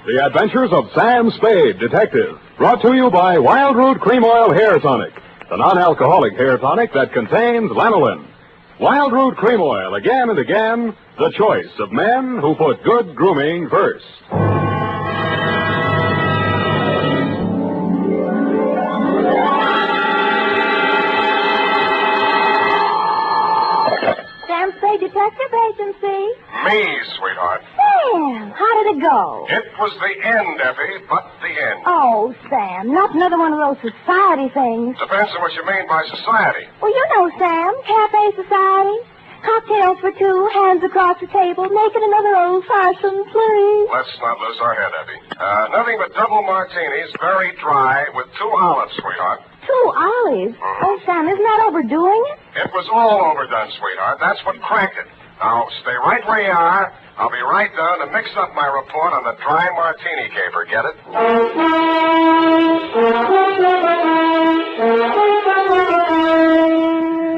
The Adventures of Sam Spade, Detective. Brought to you by Wild Root Cream Oil Hair Tonic, the non-alcoholic hair tonic that contains lanolin. Wild Root Cream Oil, again and again, the choice of men who put good grooming first. Sam Spade Detective Agency. Me, sweetheart. Sam, how did it go? It was the end, Effie, but the end. Oh, Sam, not another one of those society things. Depends on what you mean by society. Well, you know, Sam, cafe society. Cocktails for two, hands across the table, making another old-fashioned, please. Let's not lose our head, Effie. Nothing but double martinis, very dry, with 2 olives, sweetheart. 2 olives? Oh, Sam, isn't that overdoing it? It was all overdone, sweetheart. That's what cracked it. Now, stay right where you are. I'll be right down to mix up my report on the dry martini caper. Get it?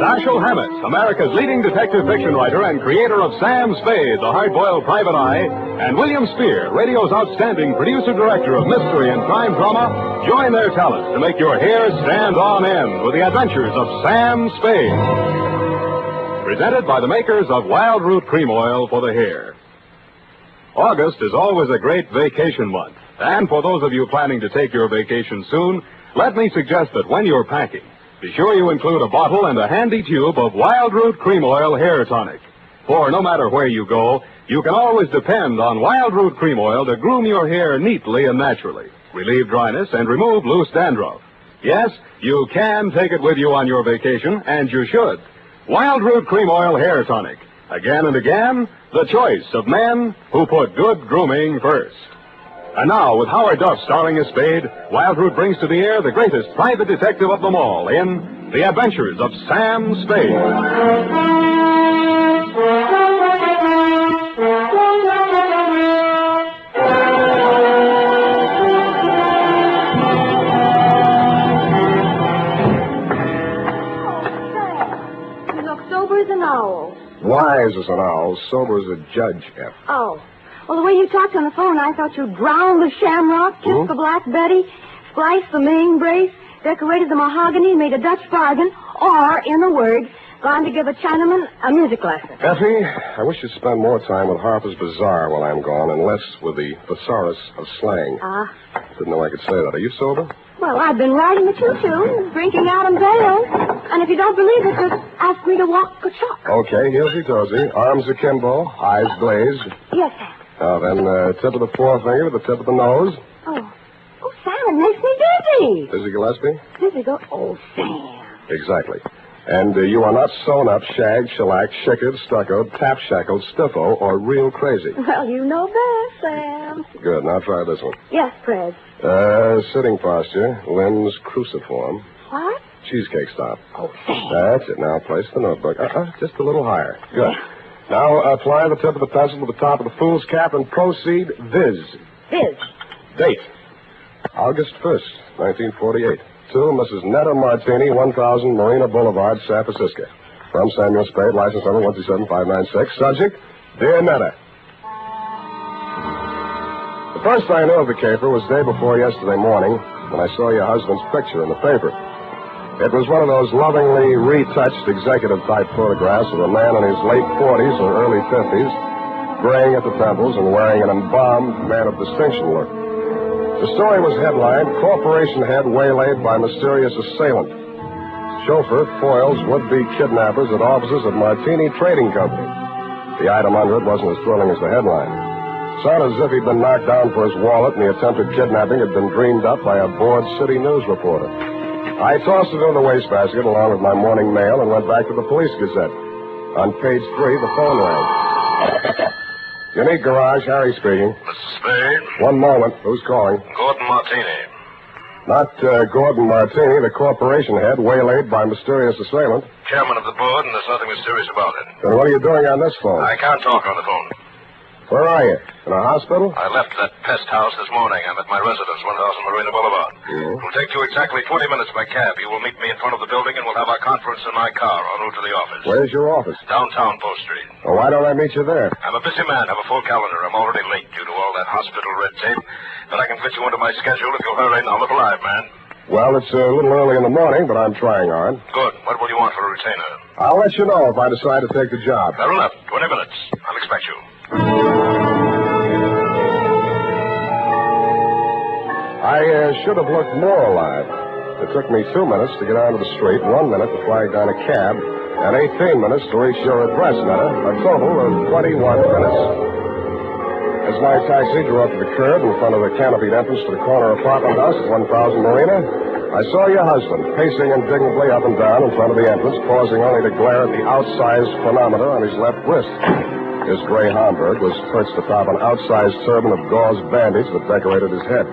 Dashiell Hammett, America's leading detective fiction writer and creator of Sam Spade, the hard-boiled private eye, and William Spear, radio's outstanding producer-director of mystery and crime drama, join their talents to make your hair stand on end with the adventures of Sam Spade. Presented by the makers of Wild Root Cream Oil for the hair. August is always a great vacation month, and for those of you planning to take your vacation soon, let me suggest that when you're packing, be sure you include a bottle and a handy tube of Wild Root Cream Oil Hair Tonic. For no matter where you go, you can always depend on Wild Root Cream Oil to groom your hair neatly and naturally, relieve dryness, and remove loose dandruff. Yes, you can take it with you on your vacation, and you should. Wild Root Cream Oil Hair Tonic. Again and again, the choice of men who put good grooming first. And now, with Howard Duff starring as Spade, Wild Root brings to the air the greatest private detective of them all in The Adventures of Sam Spade. You look sober as an owl. Wise as an owl, sober as a judge, F. Oh. Well, the way you talked on the phone, I thought you'd drown the shamrock, kiss the Black Betty, splice the Ming brace, decorated the mahogany, made a Dutch bargain, or, in a word, gone to give a Chinaman a music lesson. Effie, I wish you'd spend more time with Harper's Bazaar while I'm gone and less with the thesaurus of slang. Didn't know I could say that. Are you sober? Well, I've been riding the choo-choo, drinking Adam's ale, and if you don't believe it, just ask me to walk the chalk. Okay, heelsy-toesy, arms akimbo, eyes glazed. Yes, Sam. Now then, tip of the forefinger to the tip of the nose. Oh, Sam, it makes me dizzy. Dizzy Gillespie? Dizzy go, oh, Sam. Exactly. And you are not sewn up, shagged, shellacked, shickered, stuccoed, tap-shackled, stiffo, or real crazy. Well, you know best, Sam. Good. Now try this one. Yes, Fred. Sitting posture, limbs cruciform. What? Cheesecake stop. Oh, Sam. That's it. Now place the notebook. Just a little higher. Good. Yeah. Now apply the tip of the pencil to the top of the fool's cap and proceed viz. Viz. Date. August 1st, 1948. To Mrs. Netta Martini, 1000 Marina Boulevard, San Francisco. From Samuel Spade, license number 127596. Subject, Dear Netta. The first I knew of the caper was day before yesterday morning when I saw your husband's picture in the paper. It was one of those lovingly retouched executive-type photographs of a man in his late 40s or early 50s, graying at the temples and wearing an embalmed man of distinction look. The story was headlined, Corporation Head Waylaid by Mysterious Assailant. Chauffeur foils would-be kidnappers at offices of Martini Trading Company. The item under it wasn't as thrilling as the headline. Sounded as if he'd been knocked down for his wallet and the attempted kidnapping had been dreamed up by a bored city news reporter. I tossed it in the wastebasket along with my morning mail and went back to the Police Gazette. On page 3, the phone rang. Unique Garage, Harry speaking. Mr. Spade? One moment. Who's calling? Gordon Martini. Not Gordon Martini, the corporation head, waylaid by mysterious assailant. Chairman of the board, and there's nothing mysterious about it. Then what are you doing on this phone? I can't talk on the phone. Where are you? In a hospital? I left that pest house this morning. I'm at my residence, 1000 Marina Boulevard. Mm-hmm. It'll take you exactly 20 minutes by cab. You will meet me in front of the building, and we'll have our conference in my car en route to the office. Where's your office? Downtown Post Street. Well, why don't I meet you there? I'm a busy man. Have a full calendar. I'm already late due to all that hospital red tape. But I can fit you into my schedule if you'll hurry. Now, look alive, man. Well, it's a little early in the morning, but I'm trying hard. Good. What will you want for a retainer? I'll let you know if I decide to take the job. Fair enough. 20 minutes. I'll expect you. I should have looked more alive. It took me 2 minutes to get onto the street, 1 minute to flag down a cab, and 18 minutes to reach your address, Netta. A total of 21 minutes. As my taxi drew up to the curb in front of the canopied entrance to the corner apartment house at 1000 Marina, I saw your husband pacing indignantly up and down in front of the entrance, pausing only to glare at the outsized chronometer on his left wrist. His gray Homburg was perched atop an outsized turban of gauze bandage that decorated his head.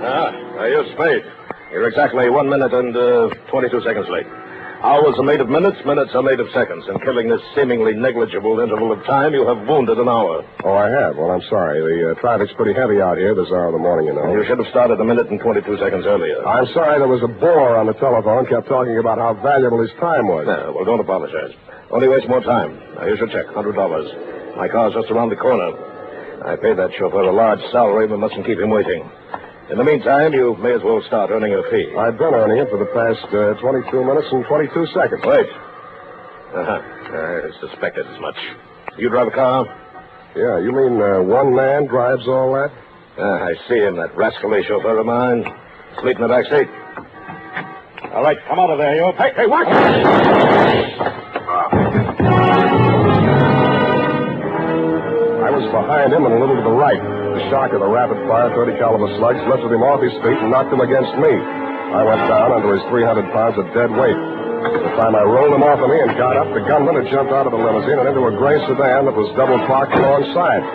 You're Spade. You're exactly 1 minute and 22 seconds late. Hours are made of minutes, minutes are made of seconds. In killing this seemingly negligible interval of time, you have wounded an hour. Oh, I have? Well, I'm sorry. The traffic's pretty heavy out here this hour of the morning, you know. You should have started a minute and 22 seconds earlier. I'm sorry there was a bore on the telephone, kept talking about how valuable his time was. Well, don't apologize. Only waste more time. Now, here's your check, $100. My car's just around the corner. I paid that chauffeur a large salary, but mustn't keep him waiting. In the meantime, you may as well start earning your fee. I've been earning it for the past 22 minutes and 22 seconds. Wait. I suspected as much. You drive a car? Yeah, you mean one man drives all that? I see him, that rascally chauffeur of mine. Sleep in the back seat. All right, come out of there, you. Hey, watch! I was behind him and a little to the right. The shock of the rapid-fire 30-caliber slugs lifted him off his feet and knocked him against me. I went down under his 300 pounds of dead weight. By the time I rolled him off of me and got up, the gunman had jumped out of the limousine and into a gray sedan that was double parked alongside.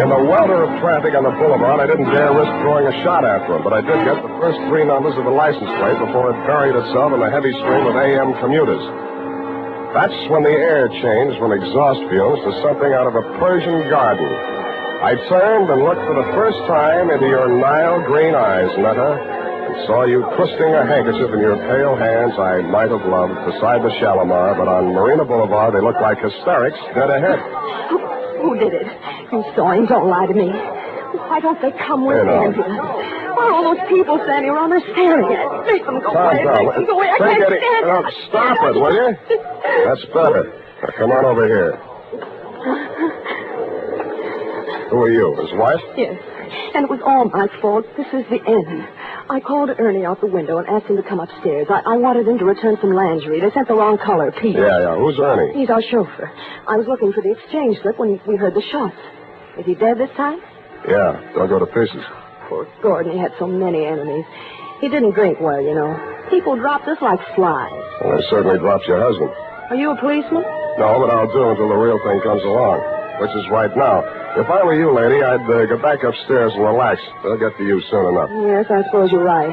In the welter of traffic on the boulevard, I didn't dare risk throwing a shot after him, but I did get the first 3 numbers of the license plate before it buried itself in the heavy stream of AM commuters. That's when the air changed from exhaust fumes to something out of a Persian garden. I turned and looked for the first time into your Nile green eyes, Netta, and saw you twisting a handkerchief in your pale hands I might have loved beside the Shalimar, but on Marina Boulevard they looked like hysterics dead ahead. Who did it? You saw him. Don't lie to me. Why don't they come with me, Andrea? Why are all those people standing around there staring at me? Make them go away. Make them go away. I can't stand it. Stop it, will you? That's better. Now, come on over here. Who are you, his wife? Yes. And it was all my fault. This is the end. I called Ernie out the window and asked him to come upstairs. I wanted him to return some lingerie. They sent the wrong color, Pete. Yeah. Who's Ernie? He's our chauffeur. I was looking for the exchange slip when we heard the shots. Is he dead this time? Yeah, don't go to pieces. Poor Gordon, he had so many enemies. He didn't drink well, you know. People dropped us like flies. Well, they certainly dropped your husband. Are you a policeman? No, but I'll do until the real thing comes along, which is right now. If I were you, lady, I'd go back upstairs and relax. They'll get to you soon enough. Yes, I suppose you're right.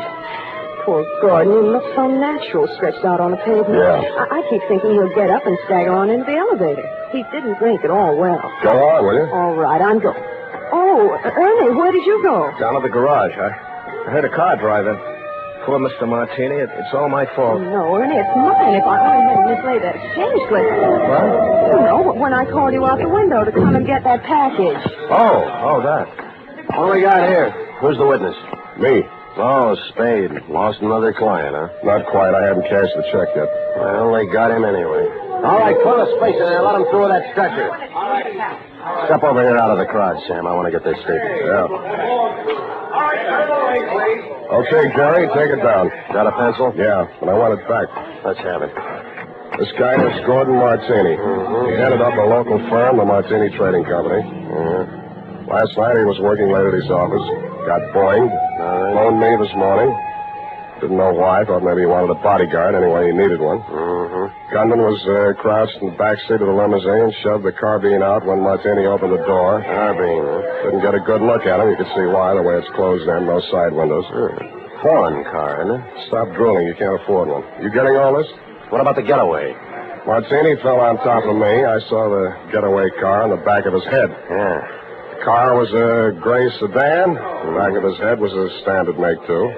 Poor Gordon, he looks so natural stretched out on the pavement. Yeah. I keep thinking he'll get up and stagger on into the elevator. He didn't drink at all well. Go on, will you? All right, I'm going. Oh, Ernie, where did you go? Down to the garage. I heard a car drive in. Poor Mr. Martini. It's all my fault. No, Ernie, it's mine if I hadn't mislaid that exchange slip. What? You know, when I called you out the window to come and get that package. Oh, that. What do we got here? Who's the witness? Me. Oh, Spade. Lost another client, huh? Not quite. I haven't cashed the check yet. Well, they got him anyway. All right, put a space in there. Let him through that stretcher. Step over here out of the crowd, Sam. I want to get this statement. Yeah. Okay, Gary, take it down. Got a pencil? Yeah, but I want it back. Let's have it. This guy is Gordon Martini. He headed up a local firm, the Martini Trading Company. Last night he was working late at his office. Got boinged. Phoned me this morning. Didn't know why. Thought maybe he wanted a bodyguard. Anyway, he needed one. Gunman was crouched in the back seat of the limousine, shoved the carbine out when Martini opened the door. Carbine, Didn't get a good look at him. You could see why, the way it's closed in, no side windows. Foreign car, isn't it? Stop drooling. You can't afford one. You getting all this? What about the getaway? Martini fell on top of me. I saw the getaway car on the back of his head. Yeah. The car was a gray sedan. The back of his head was a standard make, too.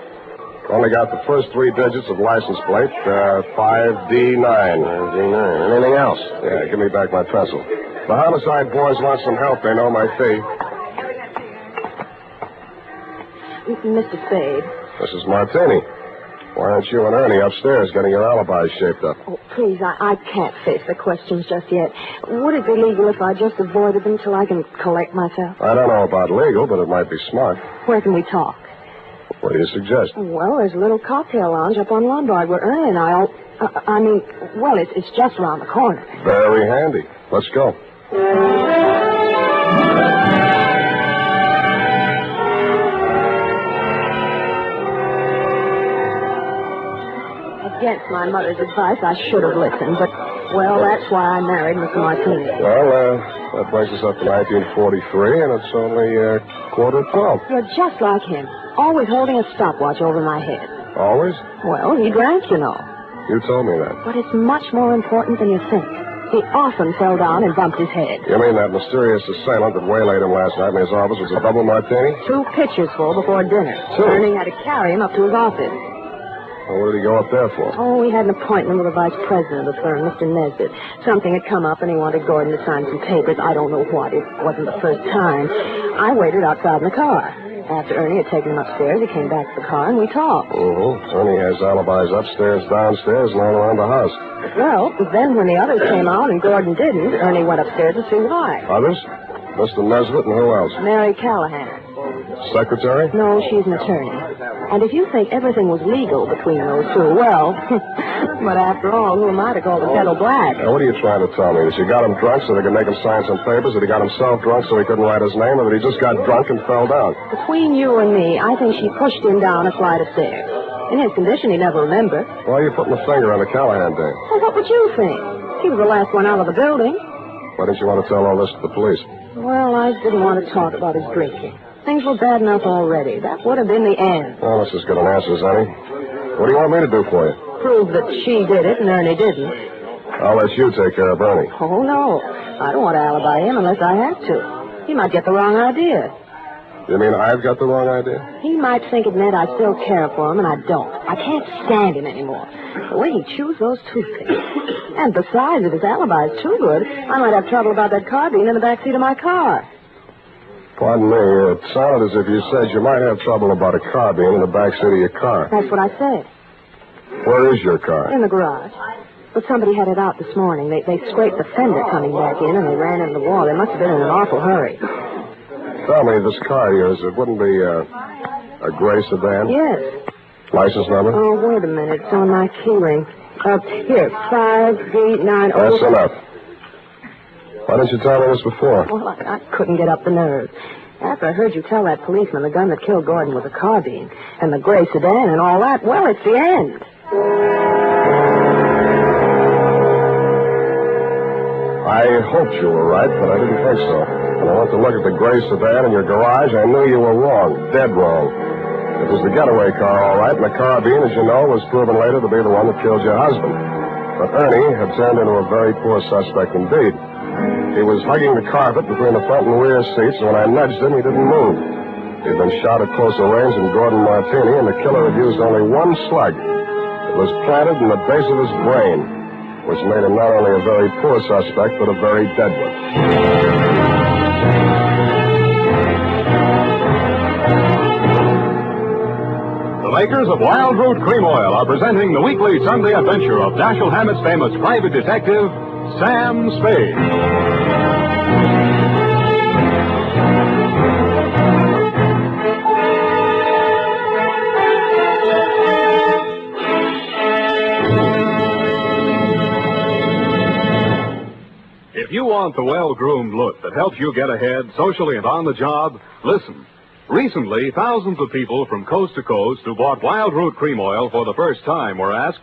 Only got the first 3 digits of license plate, 5D9. 5D9. Anything else? Yeah, give me back my pencil. The homicide boys want some help. They know my fee. Mr. Spade. This is Martini. Why aren't you and Ernie upstairs getting your alibis shaped up? Oh, please, I can't face the questions just yet. Would it be legal if I just avoided them till I can collect myself? I don't know about legal, but it might be smart. Where can we talk? What do you suggest? Well, there's a little cocktail lounge up on Lombard where Ernie and I all... it's just around the corner. Very handy. Let's go. Against my mother's advice, I should have listened, but, well, that's why I married Mr. Martini. Well, that brings us up to 1943, and it's only 11:45. You're just like him, always holding a stopwatch over my head. Always? Well, he drank, you know. You told me that. But it's much more important than you think. He often fell down and bumped his head. You mean that mysterious assailant that waylaid him last night in his office was a double Martini? 2 pitchers full before dinner. 2? Ernie had to carry him up to his office. Well, what did he go up there for? Oh, he had an appointment with the vice president of the firm, Mr. Nesbitt. Something had come up, and he wanted Gordon to sign some papers. I don't know what. It wasn't the first time. I waited outside in the car. After Ernie had taken him upstairs, he came back to the car, and we talked. Ernie has alibis upstairs, downstairs, and all around the house. Well, then when the others came out and Gordon didn't, Ernie went upstairs to see why. Others? Mr. Nesbitt and who else? Mary Callahan. Secretary? No, she's an attorney. And if you think everything was legal between those 2, well, but after all, who am I to call the kettle black? Now, what are you trying to tell me? That she got him drunk so they could make him sign some papers? That he got himself drunk so he couldn't write his name? Or that he just got drunk and fell down? Between you and me, I think she pushed him down a flight of stairs. In his condition, he never remembered. Why are you putting the finger on the Callahan dame? Well, what would you think? He was the last one out of the building. Why didn't you want to tell all this to the police? Well, I didn't want to talk about his drinking. Things were bad enough already. That would have been the end. Well, that's as good an answer as any. What do you want me to do for you? Prove that she did it and Ernie didn't. I'll let you take care of Ernie. Oh, no. I don't want to alibi him unless I have to. He might get the wrong idea. You mean I've got the wrong idea? He might think it meant I still care for him, and I don't. I can't stand him anymore. The way he chews those toothpicks. And besides, if his alibi is too good, I might have trouble about that carbine in the backseat of my car. Pardon me, it sounded as if you said you might have trouble about a carbine in the backseat of your car. That's what I said. Where is your car? In the garage. But somebody had it out this morning. They scraped the fender coming back in, and they ran into the wall. They must have been in an awful hurry. Tell me, this car of yours, it wouldn't be a gray sedan? Yes. License number? Oh, wait a minute. It's on my key ring. Here, 5D90. That's enough. Why didn't you tell me this before? Well, I couldn't get up the nerve. After I heard you tell that policeman the gun that killed Gordon was a carbine, and the gray sedan and all that, well, it's the end. I hoped you were right, but I didn't think so. When I went to look at the gray sedan in your garage, I knew you were wrong, dead wrong. It was the getaway car, all right, and the carbine, as you know, was proven later to be the one that killed your husband. But Ernie had turned into a very poor suspect indeed. He was hugging the carpet between the front and rear seats, and when I nudged him, he didn't move. He'd been shot at closer range than Gordon Martini, and the killer had used only one slug. It was planted in the base of his brain, which made him not only a very poor suspect, but a very dead one. The makers of Wild Root Cream Oil are presenting the weekly Sunday adventure of Dashiell Hammett's famous private detective, Sam Spade. If you want the well-groomed look that helps you get ahead socially and on the job, listen. Recently, thousands of people from coast to coast who bought Wild Root Cream Oil for the first time were asked,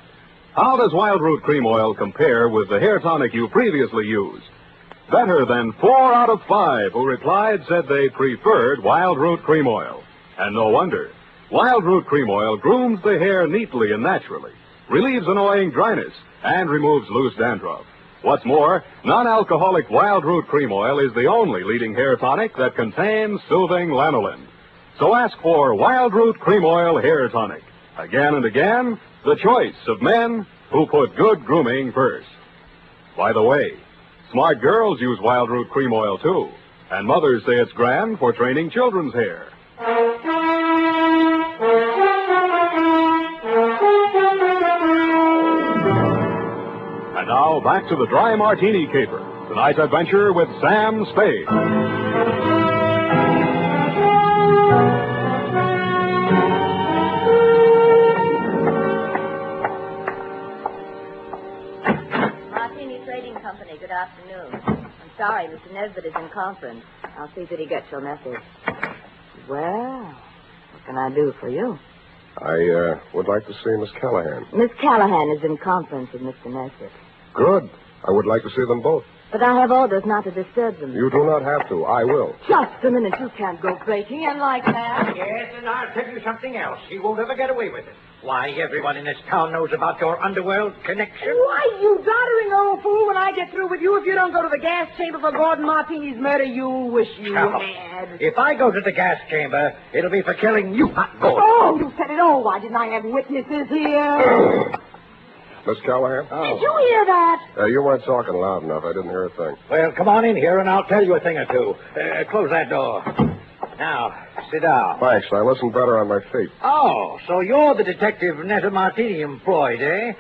how does Wild Root Cream Oil compare with the hair tonic you previously used? Better than 4 out of 5 who replied said they preferred Wild Root Cream Oil. And no wonder. Wild Root Cream Oil grooms the hair neatly and naturally, relieves annoying dryness, and removes loose dandruff. What's more, non-alcoholic wild root cream oil is the only leading hair tonic that contains soothing lanolin. So ask for Wild Root Cream Oil Hair Tonic. Again and again, the choice of men who put good grooming first. By the way, smart girls use Wild Root Cream Oil, too. And mothers say it's grand for training children's hair. And now, back to the Dry Martini Caper. Tonight's adventure with Sam Spade. Martini Trading Company, good afternoon. I'm sorry, Mr. Nesbitt is in conference. I'll see that he gets your message. Well, what can I do for you? I would like to see Miss Callahan. Miss Callahan is in conference with Mr. Nesbitt. Good. I would like to see them both. But I have orders not to disturb them. You do not have to. I will. Just a minute. You can't go breaking in like that. Yes, and I'll tell you something else. He won't ever get away with it. Why, everyone in this town knows about your underworld connection. Why, you doddering old fool, when I get through with you, if you don't go to the gas chamber for Gordon Martini's murder, you'll wish you had. If I go to the gas chamber, it'll be for killing you, not Gordon. Oh, you said it all. Why didn't I have witnesses here? Miss Callahan? Did you hear that? You weren't talking loud enough. I didn't hear a thing. Well, come on in here, and I'll tell you a thing or two. Close that door. Now, sit down. Thanks. I listen better on my feet. Oh, so you're the detective Netta Martini employed, eh?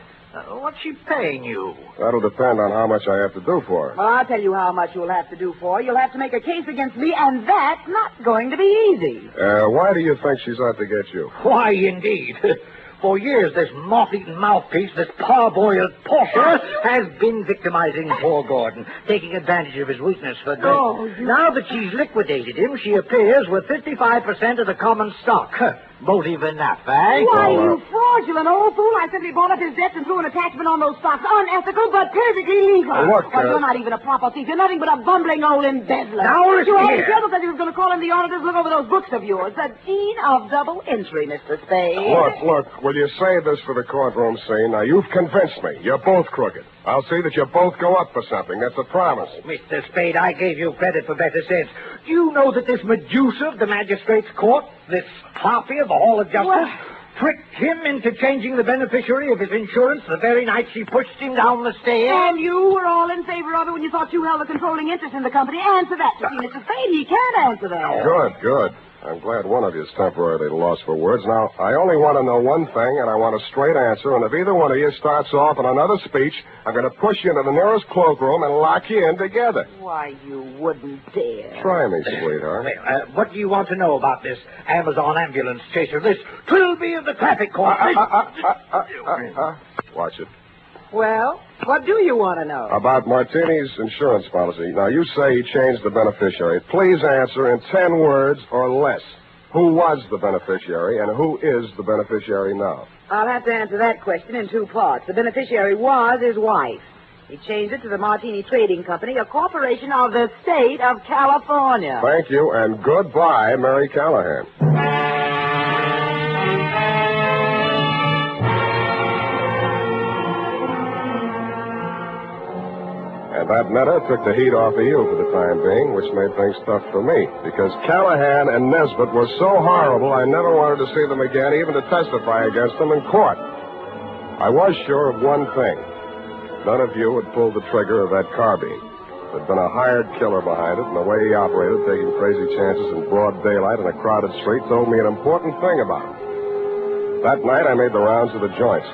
What's she paying you? That'll depend on how much I have to do for her. Well, I'll tell you how much you'll have to do for. You'll have to make a case against me, and that's not going to be easy. Why do you think she's out to get you? Why, indeed. For years, this moth-eaten mouthpiece, this parboiled porker, has been victimizing poor Gordon, taking advantage of his weakness for drink. Oh, Now that she's liquidated him, she appears with 55% of the common stock. Motive enough, eh? Why, you fraudulent old fool. I simply bought up his debts and threw an attachment on those stocks. Unethical, but perfectly legal. Look, Well, you're not even a proper thief. You're nothing but a bumbling old embezzler. Now, listen You had here. trouble because he was going to call in the auditors look over those books of yours. The dean of double entry, Mr. Spade. Look, will you save this for the courtroom scene? Now, you've convinced me. You're both crooked. I'll see that you both go up for something. That's a promise. Mr. Spade, I gave you credit for better sense. Do you know that this Medusa of the magistrate's court, this harpy of the Hall of Justice, What? tricked him into changing the beneficiary of his insurance the very night she pushed him down the stairs? And you were all in favor of it when you thought you held a controlling interest in the company. Answer that. You see, Mr. Spade, he can't answer that. Good. I'm glad one of you is temporarily lost for words. Now, I only want to know one thing, and I want a straight answer. And if either one of you starts off on another speech, I'm going to push you into the nearest cloakroom and lock you in together. Why, you wouldn't dare. Try me, sweetheart. Well, what do you want to know about this Amazon ambulance chaser, this Trilby of the traffic court? Watch it. Well, what do you want to know? About Martini's insurance policy. Now, you say he changed the beneficiary. Please answer in 10 words or less. Who was the beneficiary and who is the beneficiary now? I'll have to answer that question in two parts. The beneficiary was his wife. He changed it to the Martini Trading Company, a corporation of the state of California. Thank you, and goodbye, Mary Callahan. And that Netta took the heat off of you for the time being, which made things tough for me. Because Callahan and Nesbitt were so horrible, I never wanted to see them again, even to testify against them in court. I was sure of one thing. None of you had pulled the trigger of that carbine. There'd been a hired killer behind it, and the way he operated, taking crazy chances in broad daylight in a crowded street, told me an important thing about him. That night, I made the rounds of the joints.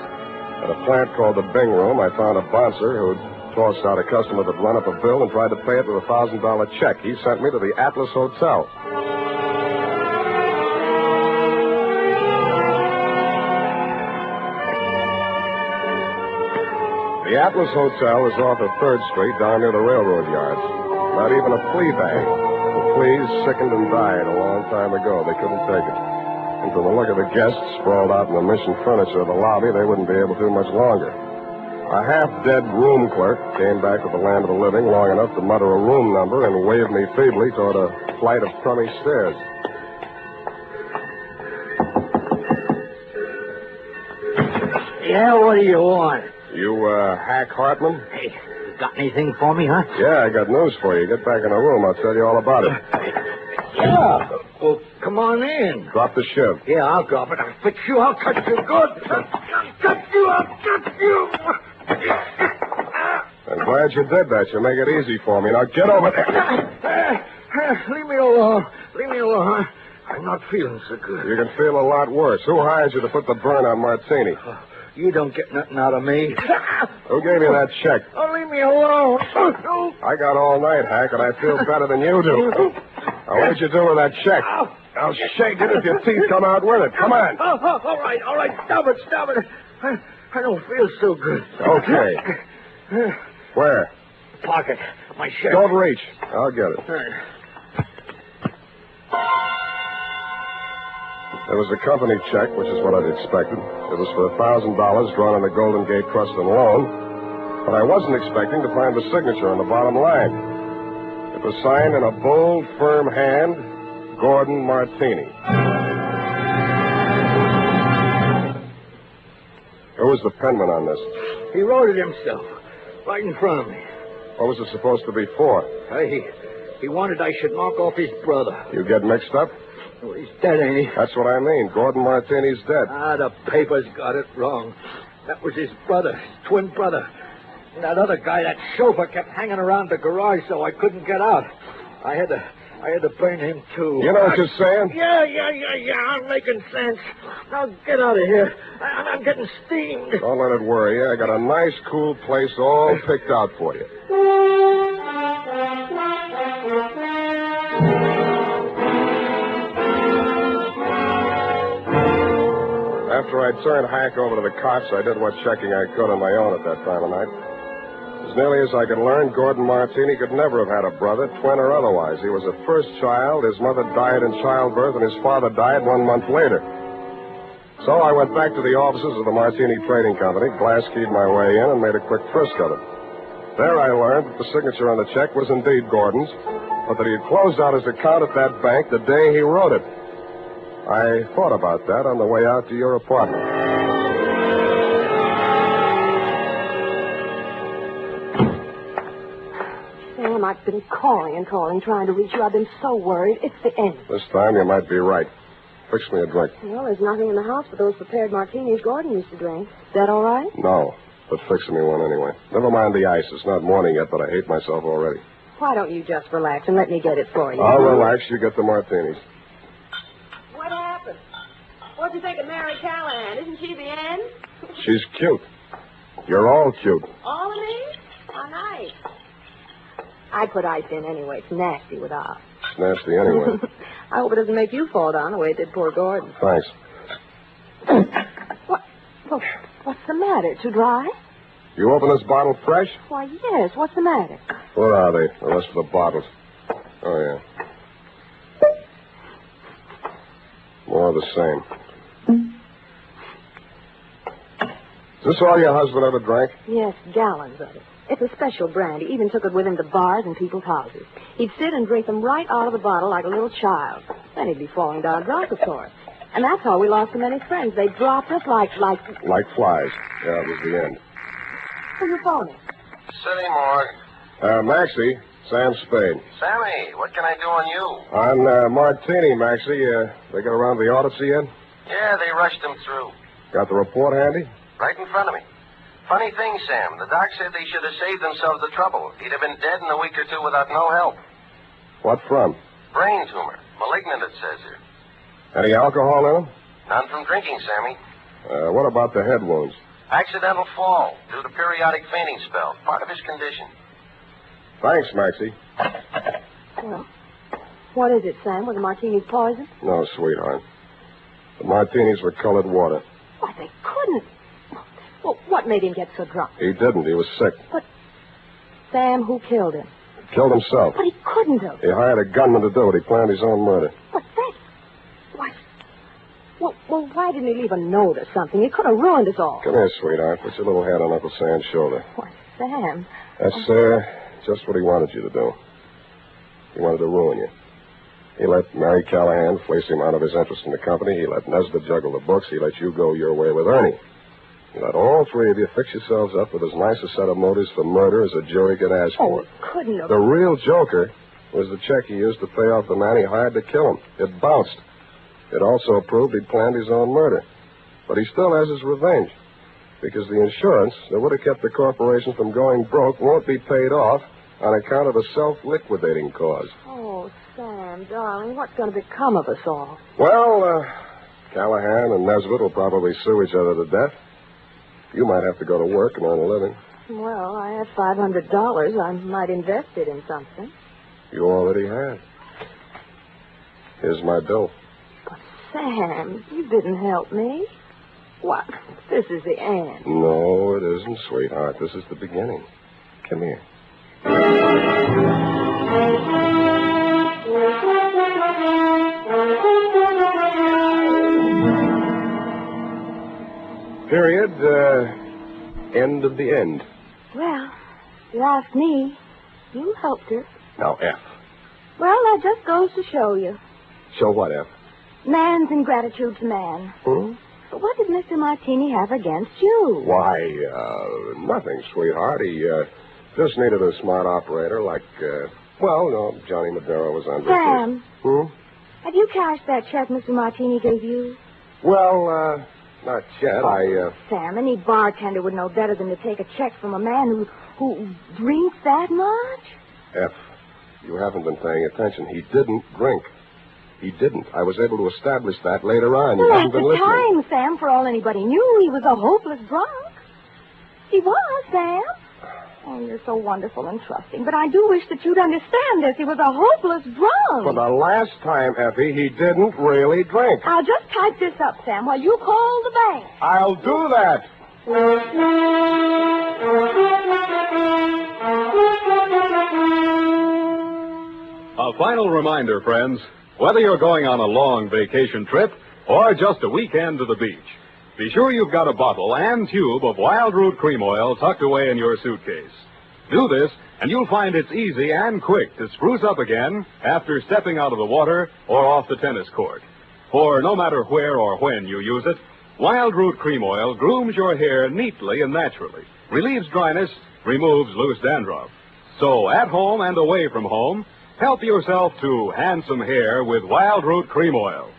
At a plant called the Bing Room, I found a bouncer who'd tossed out a customer that run up a bill and tried to pay it with a $1,000 check. He sent me to the Atlas Hotel. The Atlas Hotel is off of 3rd Street down near the railroad yards. Not even a flea bag. The fleas sickened and died a long time ago. They couldn't take it. And from the look of the guests sprawled out in the mission furniture of the lobby, they wouldn't be able to much longer. A half-dead room clerk came back to the land of the living long enough to mutter a room number and waved me feebly toward a flight of crummy stairs. Yeah, what do you want? You, Hack Hartman? Hey, Got anything for me, huh? Yeah, I got news for you. Get back in the room. I'll tell you all about it. Yeah. Well, come on in. Drop the shiv. Yeah, I'll drop it. I'll fix you. I'll cut you good. I'll cut you. I'll cut you. I'm glad you did that. You make it easy for me. Now get over there. Leave me alone. Leave me alone. I'm not feeling so good. You can feel a lot worse. Who hired you to put the burn on Martini? You don't get nothing out of me. Who gave you that check? Oh, leave me alone. Oh, I got all night, Hack, and I feel better than you do. Now, what did you do with that check? I'll shake it if your teeth come out with it. Come on. all right. Stop it. I don't feel so good. Okay. Where? Pocket. My shirt. Don't reach. I'll get it. There was a company check, which is what I'd expected. It was for $1,000 drawn on the Golden Gate Trust and Loan, but I wasn't expecting to find the signature on the bottom line. It was signed in a bold, firm hand, Gordon Martini. Who was the penman on this? He wrote it himself, right in front of me. What was it supposed to be for? He wanted I should knock off his brother. You get mixed up? Well, he's dead, ain't he? That's what I mean. Gordon Martini's dead. The papers got it wrong. That was his brother, his twin brother. And that other guy, that chauffeur, kept hanging around the garage so I couldn't get out. I had to burn him, too. You know what you're saying? Yeah. I'm making sense. Now get out of here. I'm getting steamed. Don't let it worry you. I got a nice, cool place all picked out for you. After I turned Hank over to the cops, I did what checking I could on my own at that time of night. As nearly as I could learn, Gordon Martini could never have had a brother, twin or otherwise. He was a first child. His mother died in childbirth, and his father died 1 month later. So I went back to the offices of the Martini Trading Company, glass-keyed my way in, and made a quick frisk of it. There I learned that the signature on the check was indeed Gordon's, but that he had closed out his account at that bank the day he wrote it. I thought about that on the way out to your apartment. Sam, I've been calling, trying to reach you. I've been so worried. It's the end. This time you might be right. Fix me a drink. Well, there's nothing in the house but those prepared martinis Gordon used to drink. Is that all right? No, but fix me one anyway. Never mind the ice. It's not morning yet, but I hate myself already. Why don't you just relax and let me get it for you? I'll relax. You get the martinis. What happened? What'd you think of Mary Callahan? Isn't she the end? She's cute. You're all cute. All of me? How nice. I'd put ice in anyway. It's nasty without. It's nasty anyway. I hope it doesn't make you fall down the way it did poor Gordon. Thanks. What's the matter? Too dry? You open this bottle fresh? Why, yes. What's the matter? Where are they? The rest of the bottles. Oh, yeah. More of the same. Is this all your husband ever drank? Yes, gallons of it. It's a special brand. He even took it with him to bars and people's houses. He'd sit and drink them right out of the bottle like a little child. Then he'd be falling down drunk, of course. And that's how we lost so many friends. They dropped us like... Like flies. Yeah, it was the end. Who's your phone? City morgue. Maxie, Sam Spade. Sammy, what can I do on you? On Martini, Maxie, they got around the autopsy yet? Yeah, they rushed him through. Got the report handy? Right in front of me. Funny thing, Sam. The doc said they should have saved themselves the trouble. He'd have been dead in a week or two without no help. What from? Brain tumor. Malignant, it says here. Any alcohol in him? None from drinking, Sammy. What about the head wounds? Accidental fall due to periodic fainting spell. Part of his condition. Thanks, Maxie. Well, what is it, Sam? Were the martinis poison? No, sweetheart. The martinis were colored water. Why, they couldn't. Well, what made him get so drunk? He didn't. He was sick. But, Sam, who killed him? Killed himself. But he couldn't have. He hired a gunman to do it. He planned his own murder. But that... Why... Well, why didn't he leave a note or something? He could have ruined us all. Come here, sweetheart. Put your little head on Uncle Sam's shoulder. Why, Sam... That's, just what he wanted you to do. He wanted to ruin you. He let Mary Callahan fleece him out of his interest in the company. He let Nesbitt juggle the books. He let you go your way with Ernie. Let all three of you fix yourselves up with as nice a set of motives for murder as a jury could ask for. it couldn't have. The real joker was the check he used to pay off the man he hired to kill him. It bounced. It also proved he'd planned his own murder. But he still has his revenge. Because the insurance that would have kept the corporation from going broke won't be paid off on account of a self-liquidating cause. Oh, Sam, darling, what's going to become of us all? Well, Callahan and Nesbitt will probably sue each other to death. You might have to go to work and earn a living. Well, I have $500. I might invest it in something. You already have. Here's my bill. But, Sam, you didn't help me. What? This is the end. No, it isn't, sweetheart. This is the beginning. Come here. Period. End of the end. Well, if you ask me, you helped her. Now, F. Well, that just goes to show you. Show what, F? Man's ingratitude to man. Hmm? But what did Mr. Martini have against you? Why, nothing, sweetheart. He, just needed a smart operator like, Johnny Madero was on Sam. Hmm? Have you cashed that check Mr. Martini gave you? Well, not yet. Sam, any bartender would know better than to take a check from a man who drinks that much. F, you haven't been paying attention. He didn't drink. He didn't. I was able to establish that later on. You Well, haven't at been the listening. time, Sam, for all anybody knew, he was a hopeless drunk. He was, Sam. Oh, you're so wonderful and trusting. But I do wish that you'd understand this. He was a hopeless drunk. For the last time, Effie, he didn't really drink. I'll just type this up, Sam, while you call the bank. I'll do that. A final reminder, friends. Whether you're going on a long vacation trip or just a weekend to the beach, be sure you've got a bottle and tube of Wild Root Cream Oil tucked away in your suitcase. Do this, and you'll find it's easy and quick to spruce up again after stepping out of the water or off the tennis court. For no matter where or when you use it, Wild Root Cream Oil grooms your hair neatly and naturally, relieves dryness, removes loose dandruff. So at home and away from home, help yourself to handsome hair with Wild Root Cream Oil.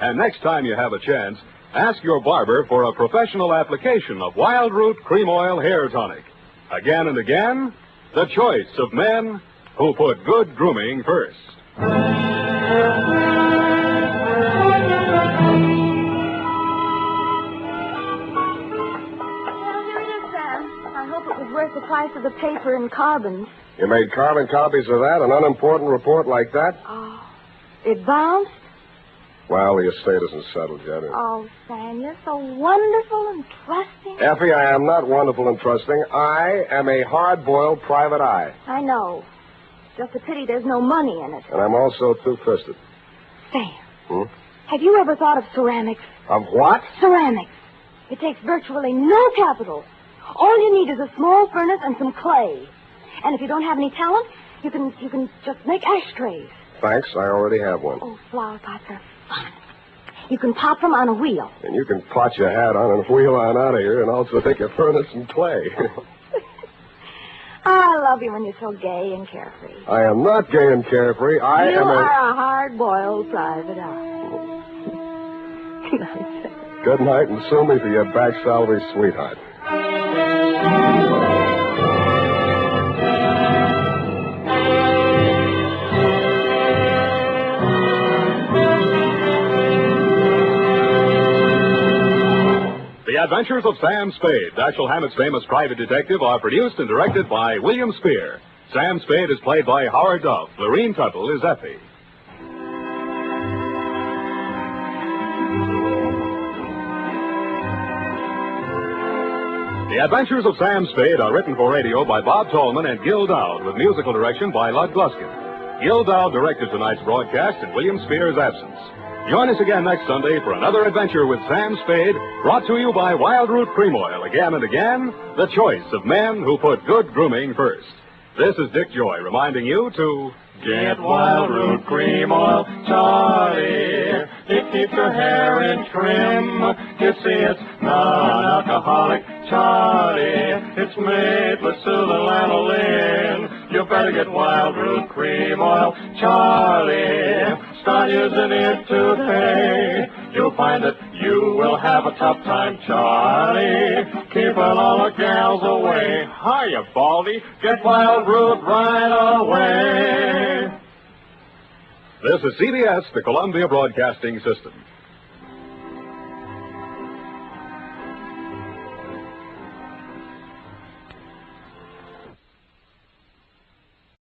And next time you have a chance, ask your barber for a professional application of Wild Root Cream Oil Hair Tonic. Again and again, the choice of men who put good grooming first. Well, here it is, Sam. I hope it was worth the price of the paper and carbons. You made carbon copies of that, an unimportant report like that? Oh, it bounced? Well, the estate isn't settled yet. Oh, Sam, you're so wonderful and trusting. Effie, I am not wonderful and trusting. I am a hard-boiled private eye. I know. Just a pity there's no money in it. And I'm also two-fisted. Sam, have you ever thought of ceramics? Of what? Ceramics. It takes virtually no capital. All you need is a small furnace and some clay. And if you don't have any talent, you can just make ashtrays. Thanks, I already have one. Oh, flower pots are fun. You can pop them on a wheel. And you can pot your hat on and wheel on out of here and also take a furnace and clay. I love you when you're so gay and carefree. I am not gay and carefree. You are a hard-boiled private eye. Good night, and sue me for your back salary, sweetheart. The Adventures of Sam Spade, Dashiell Hammett's famous private detective, are produced and directed by William Spear. Sam Spade is played by Howard Duff. Lorene Tuttle is Effie. The Adventures of Sam Spade are written for radio by Bob Tallman and Gil Dowd, with musical direction by Lud Gluskin. Gil Dowd directed tonight's broadcast in William Spear's absence. Join us again next Sunday for another adventure with Sam Spade, brought to you by Wild Root Cream Oil. Again and again, the choice of men who put good grooming first. This is Dick Joy reminding you to Get Wild Root Cream Oil, Charlie. It keeps your hair in trim. You see, it's non-alcoholic, Charlie. It's made with soothing lanolin. You better get Wild Root Cream Oil, Charlie. Start using it today. You'll find that you will have a tough time, Charlie. Keeping all the gals away. Hiya, Baldy. Get Wild Root right away. This is CBS, the Columbia Broadcasting System.